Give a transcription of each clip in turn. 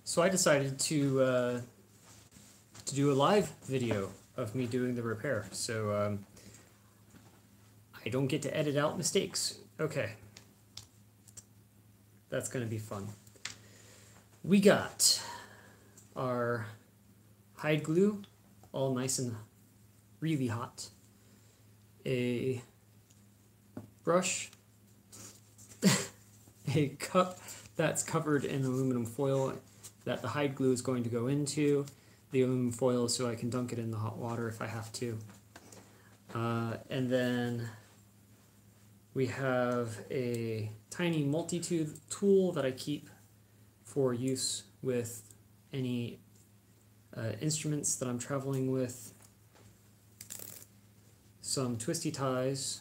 So I decided to do a live video of me doing the repair. So I don't get to edit out mistakes. Okay, that's gonna be fun. We got our hide glue, all nice and really hot. A brush, a cup that's covered in aluminum foil that the hide glue is going to go into, the aluminum foil so I can dunk it in the hot water if I have to. And then we have a tiny multi-tool that I keep for use with any instruments that I'm traveling with. Some twisty ties,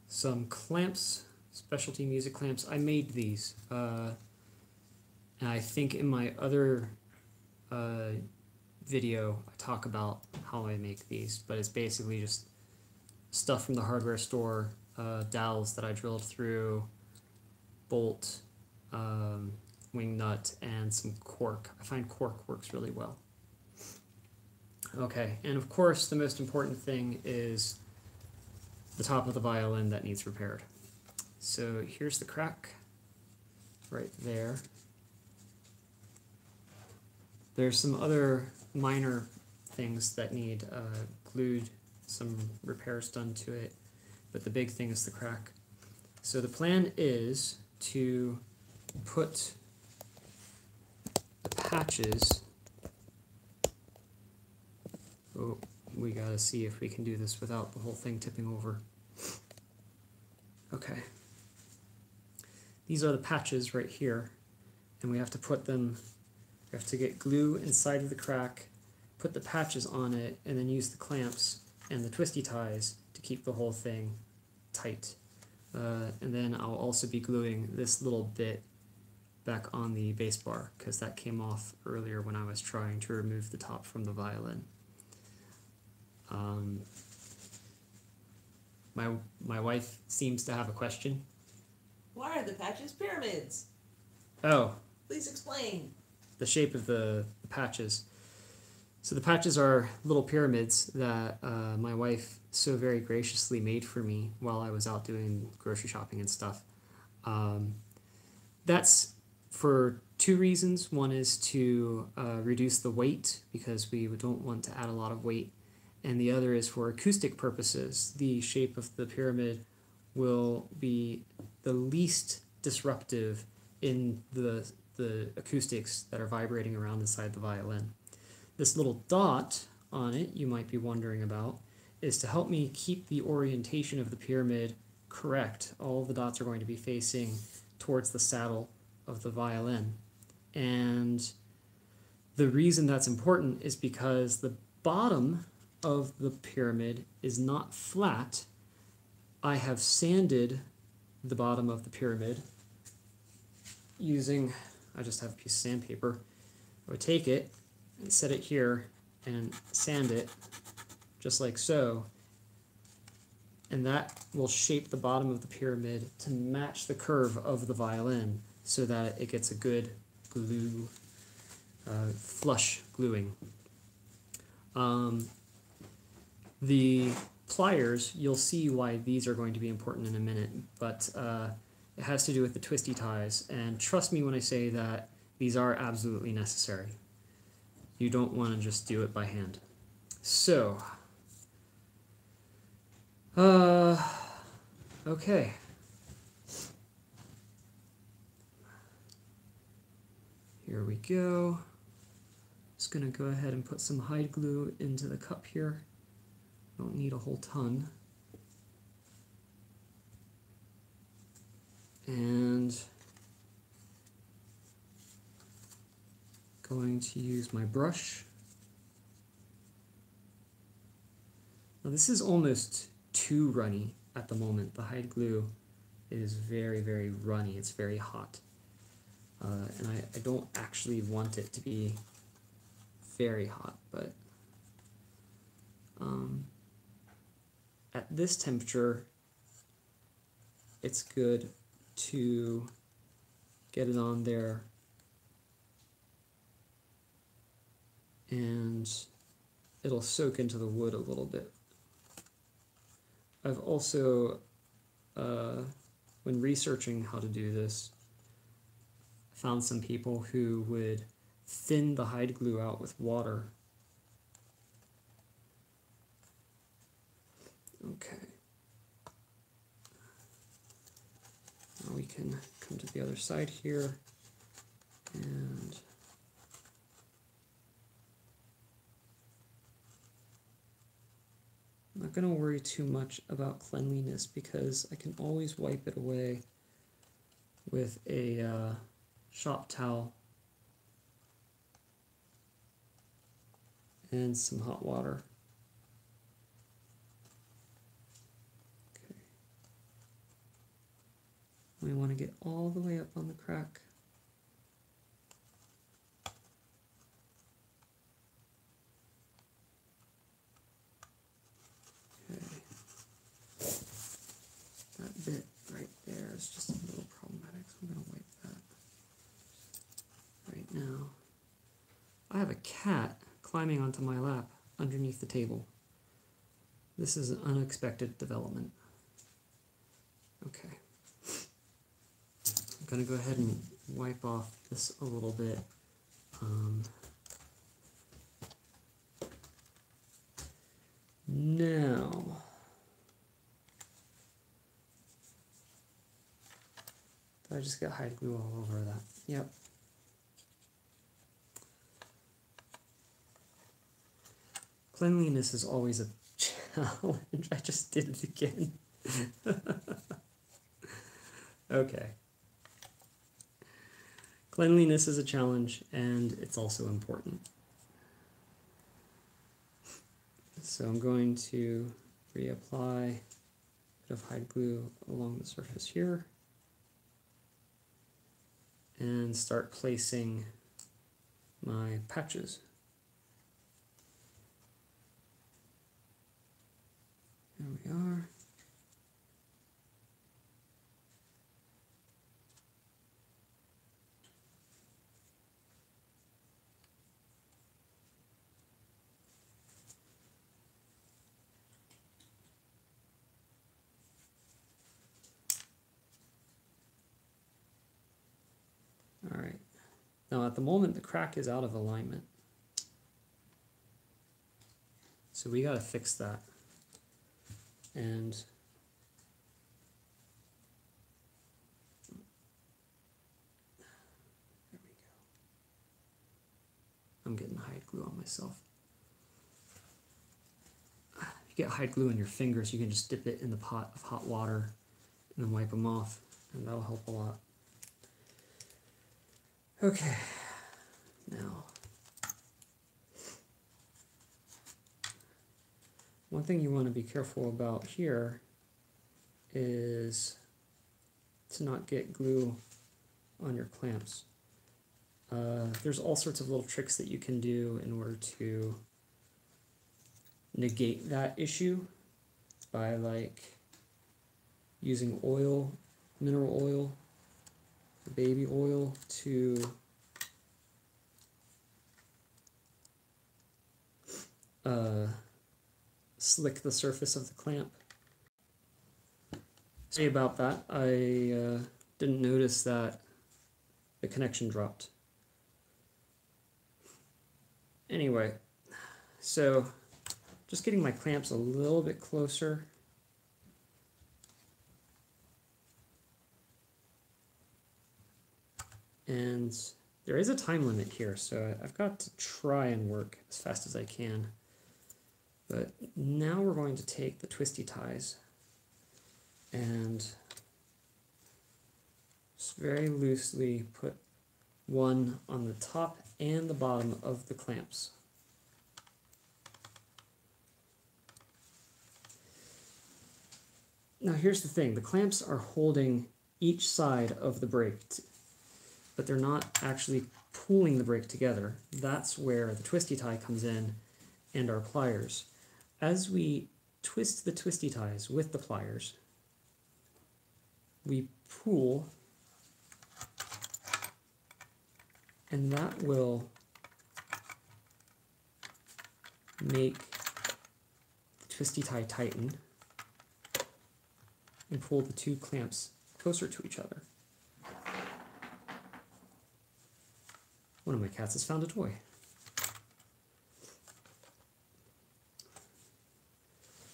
some clamps, specialty music clamps. I made these. And I think in my other video I talk about how I make these, but it's basically just stuff from the hardware store, dowels that I drilled through, bolt, wing nut, and some cork. I find cork works really well. Okay, and of course the most important thing is the top of the violin that needs repaired. So here's the crack right there. There's some other minor things that need glued, some repairs done to it, but the big thing is the crack. So the plan is to put the patches. Oh, we gotta see if we can do this without the whole thing tipping over. Okay. These are the patches right here, and we have to put them, we have to get glue inside of the crack, put the patches on it, and then use the clamps and the twisty ties to keep the whole thing tight. And then I'll also be gluing this little bit back on the bass bar because that came off earlier when I was trying to remove the top from the violin. My wife seems to have a question. Why are the patches pyramids? Oh. Please explain. The shape of the patches. So the patches are little pyramids that my wife so very graciously made for me while I was out doing grocery shopping and stuff. That's for two reasons. One is to reduce the weight because we don't want to add a lot of weight. And the other is for acoustic purposes. The shape of the pyramid will be the least disruptive in the acoustics that are vibrating around inside the violin. This little dot on it, you might be wondering about, is to help me keep the orientation of the pyramid correct. All of the dots are going to be facing towards the saddle of the violin. And the reason that's important is because the bottom of the pyramid is not flat. I have sanded the bottom of the pyramid using, I just have a piece of sandpaper. I would take it and set it here and sand it just like so, and that will shape the bottom of the pyramid to match the curve of the violin so that it gets a good glue, flush gluing. The pliers, you'll see why these are going to be important in a minute, but it has to do with the twisty ties, and trust me when I say that these are absolutely necessary. You don't want to just do it by hand. So, okay. Here we go. Just gonna go ahead and put some hide glue into the cup here. Don't need a whole ton. And going to use my brush. Now this is almost too runny at the moment. The hide glue is very, very runny. It's very hot. And I don't actually want it to be very hot, but at this temperature, it's good to get it on there and it'll soak into the wood a little bit. I've also, when researching how to do this, found some people who would thin the hide glue out with water. Okay. Now we can come to the other side here, and I'm not going to worry too much about cleanliness because I can always wipe it away with a shop towel and some hot water. Okay. We want to get all the way up on the crack. Okay. That bit right there is just a little problematic, so I'm going to wipe that right now. I have a cat climbing onto my lap underneath the table. This is an unexpected development. Okay. I'm going to go ahead and wipe off this a little bit. Now, I just got hide glue all over that. Yep. Cleanliness is always a challenge. I just did it again. Okay. Cleanliness is a challenge, and it's also important. So I'm going to reapply a bit of hide glue along the surface here and start placing my patches. There we are. All right. Now at the moment the crack is out of alignment. So we got to fix that. And there we go. I'm getting hide glue on myself. If you get hide glue on your fingers, you can just dip it in the pot of hot water and then wipe them off, and that'll help a lot. Okay, now, one thing you want to be careful about here is to not get glue on your clamps. There's all sorts of little tricks that you can do in order to negate that issue by like using oil, mineral oil, baby oil to slick the surface of the clamp. Sorry about that. I didn't notice that the connection dropped. Anyway, so just getting my clamps a little bit closer. And there is a time limit here, so I've got to try and work as fast as I can. But now we're going to take the twisty ties and just very loosely put one on the top and the bottom of the clamps. Now here's the thing, the clamps are holding each side of the brake, but they're not actually pulling the brake together. That's where the twisty tie comes in and our pliers. As we twist the twisty ties with the pliers, we pull, and that will make the twisty tie tighten and pull the two clamps closer to each other. One of my cats has found a toy.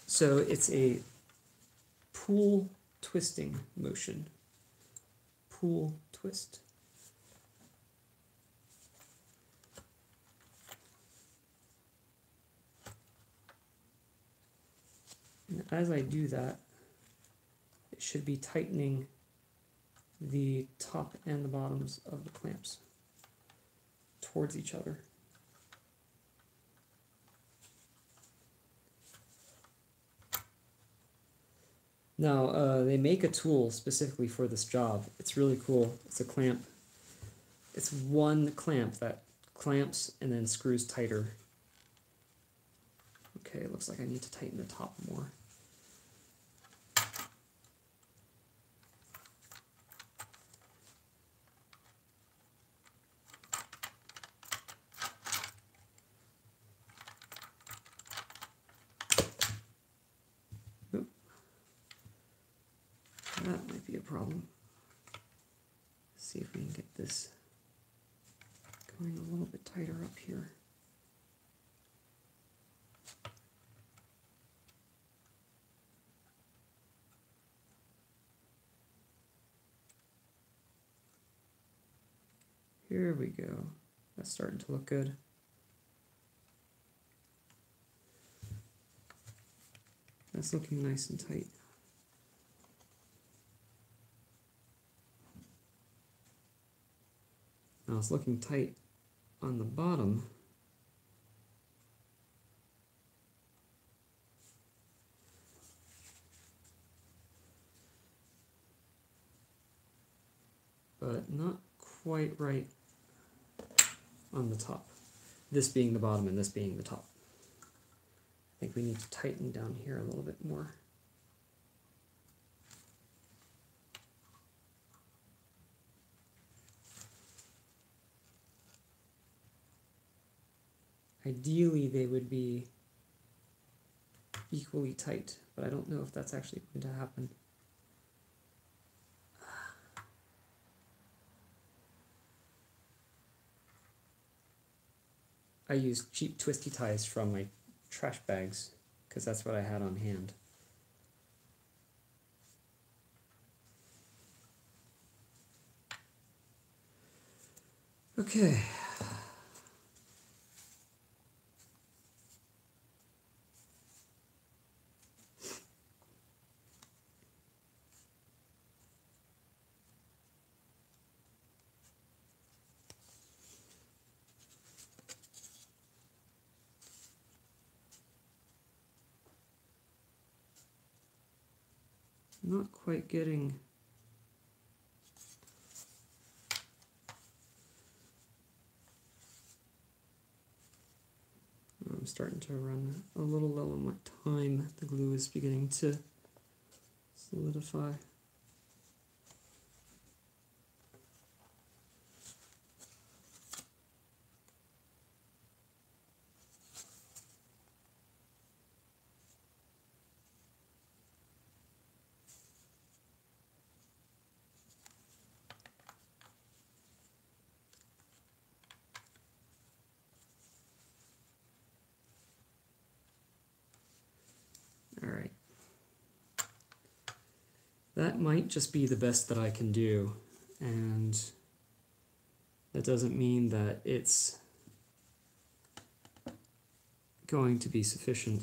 So it's a pull twisting motion. Pull, twist. And as I do that, it should be tightening the top and the bottoms of the clamps towards each other. Now, they make a tool specifically for this job. It's really cool. It's a clamp. It's one clamp that clamps and then screws tighter. Okay, it looks like I need to tighten the top more. That might be a problem. Let's see if we can get this going a little bit tighter up here. Here we go. That's starting to look good. That's looking nice and tight. Now it's looking tight on the bottom. But not quite right on the top. This being the bottom and this being the top. I think we need to tighten down here a little bit more. Ideally, they would be equally tight, but I don't know if that's actually going to happen. I used cheap twisty ties from my trash bags because that's what I had on hand. Okay. Not quite getting I'm starting to run a little low on my time. The glue is beginning to solidify. Alright. That might just be the best that I can do, and that doesn't mean that it's going to be sufficient.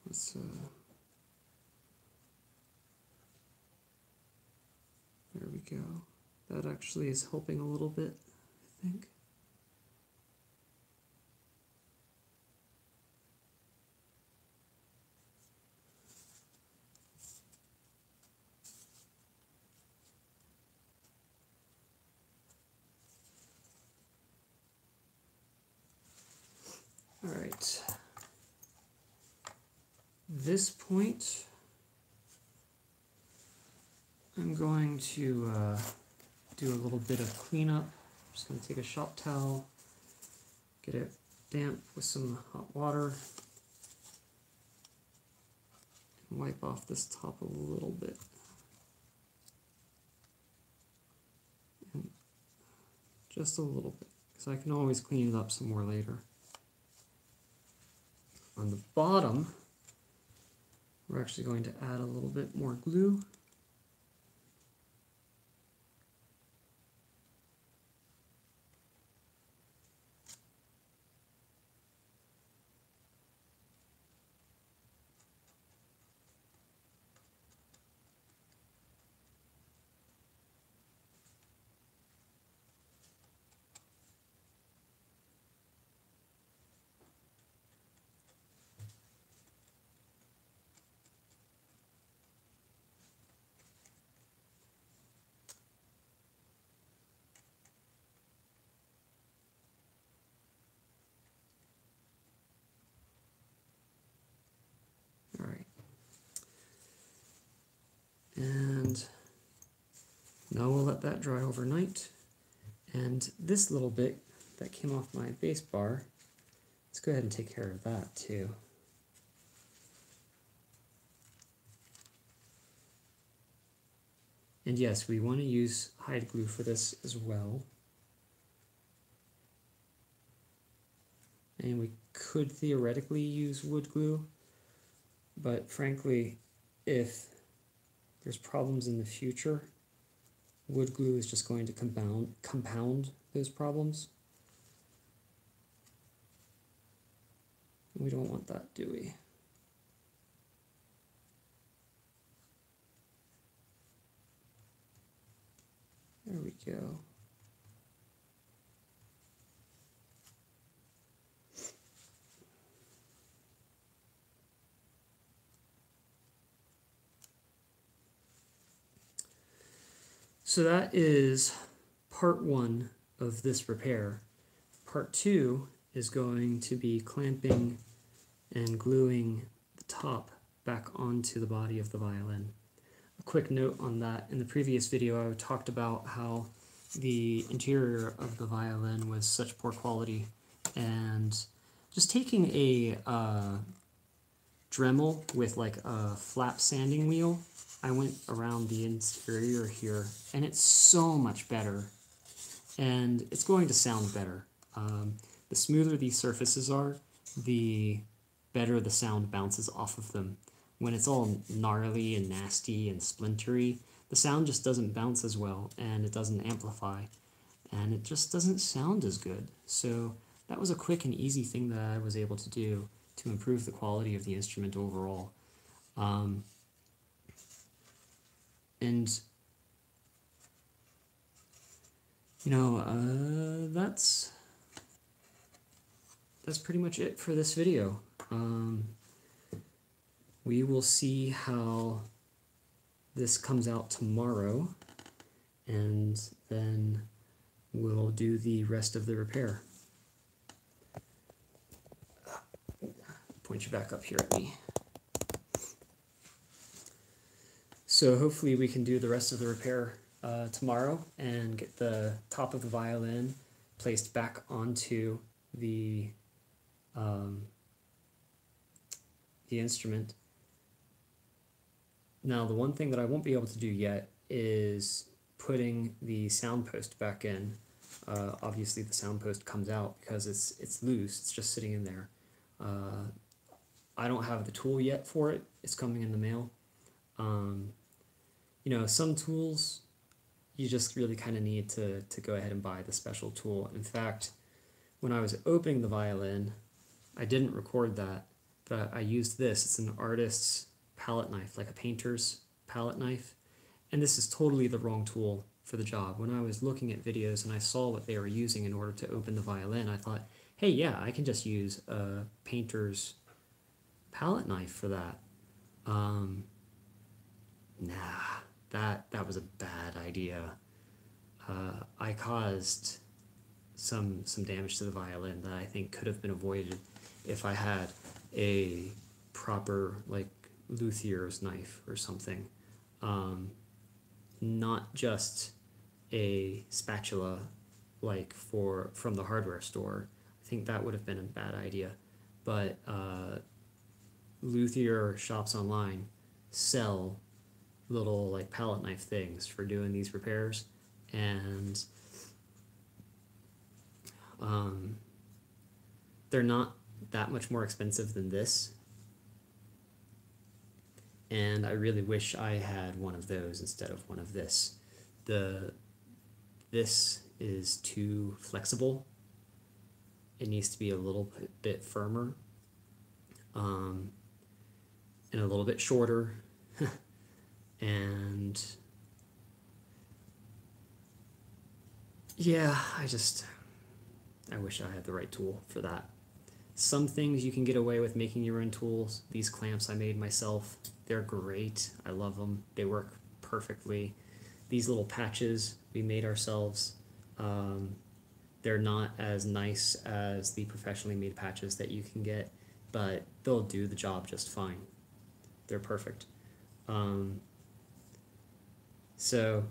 Let's there we go. That actually is helping a little bit, I think. All right. This point I'm going to do a little bit of cleanup. I'm just going to take a shop towel, get it damp with some hot water, and wipe off this top a little bit. And just a little bit, because I can always clean it up some more later. On the bottom, we're actually going to add a little bit more glue. All right. And now we'll let that dry overnight. And this little bit that came off my base bar, let's go ahead and take care of that too. And yes, we want to use hide glue for this as well. And we could theoretically use wood glue, but frankly, if there's problems in the future, wood glue is just going to compound those problems. We don't want that, do we? There we go. So that is part one of this repair. Part two is going to be clamping and gluing the top back onto the body of the violin. A quick note on that, in the previous video I talked about how the interior of the violin was such poor quality, and just taking a Dremel with like a flap sanding wheel, I went around the interior here, and it's so much better, and it's going to sound better. The smoother these surfaces are, the better the sound bounces off of them. When it's all gnarly and nasty and splintery, the sound just doesn't bounce as well, and it doesn't amplify, and it just doesn't sound as good. So that was a quick and easy thing that I was able to do to improve the quality of the instrument overall. And you know, that's pretty much it for this video. We will see how this comes out tomorrow, and then we'll do the rest of the repair. Point you back up here at me. So hopefully we can do the rest of the repair tomorrow and get the top of the violin placed back onto the instrument. Now the one thing that I won't be able to do yet is putting the sound post back in. Obviously the sound post comes out because it's loose, it's just sitting in there. I don't have the tool yet for it, it's coming in the mail. You know, some tools you just really kind of need to go ahead and buy the special tool. In fact, when I was opening the violin, I didn't record that, but I used this. It's an artist's palette knife, like a painter's palette knife, and this is totally the wrong tool for the job. When I was looking at videos and I saw what they were using in order to open the violin, I thought, hey, yeah, I can just use a painter's palette knife for that. Nah, that was a bad idea. I caused some damage to the violin that I think could have been avoided if I had a proper, like, luthier's knife or something. not just a spatula like from the hardware store. I think that would have been a bad idea. But luthier shops online sell little like palette knife things for doing these repairs, and they're not that much more expensive than this. And I really wish I had one of those instead of one of this. This is too flexible. It needs to be a little bit firmer, and a little bit shorter. And yeah, I wish I had the right tool for that. Some things you can get away with making your own tools. These clamps I made myself, they're great. I love them. They work perfectly. These little patches we made ourselves, they're not as nice as the professionally made patches that you can get, but they'll do the job just fine. They're perfect. So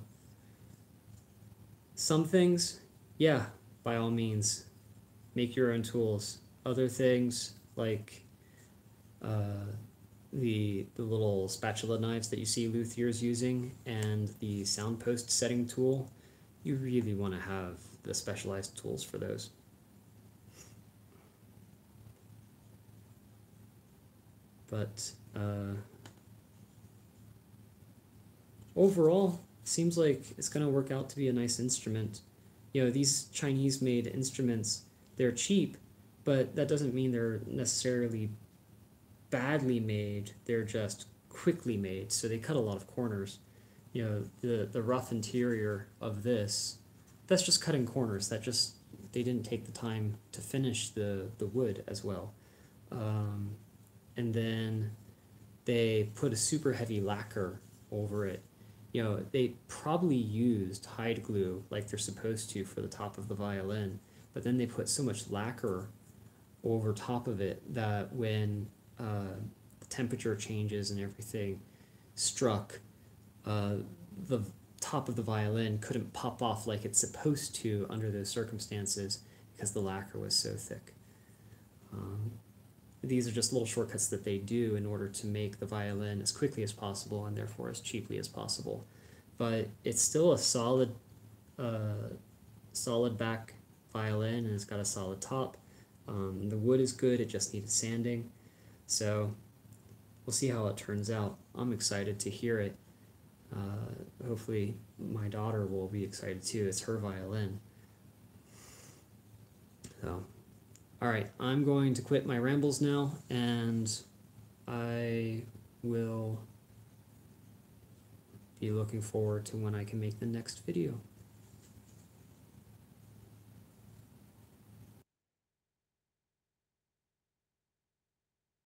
some things, yeah, by all means, make your own tools. Other things like the little spatula knives that you see luthiers using and the soundpost setting tool, you really want to have the specialized tools for those. But overall, seems like it's going to work out to be a nice instrument. You know, these Chinese-made instruments, they're cheap, but that doesn't mean they're necessarily badly made. They're just quickly made, so they cut a lot of corners. You know, the rough interior of this, that's just cutting corners. They didn't take the time to finish the wood as well. And then they put a super heavy lacquer over it. You know, they probably used hide glue like they're supposed to for the top of the violin, but then they put so much lacquer over top of it that when the temperature changes and everything struck, the top of the violin couldn't pop off like it's supposed to under those circumstances because the lacquer was so thick. These are just little shortcuts that they do in order to make the violin as quickly as possible and therefore as cheaply as possible. But it's still a solid back violin, and it's got a solid top. The wood is good, it just needed sanding. So we'll see how it turns out. I'm excited to hear it. Hopefully my daughter will be excited too. It's her violin. So, all right, I'm going to quit my rambles now, and I will be looking forward to when I can make the next video.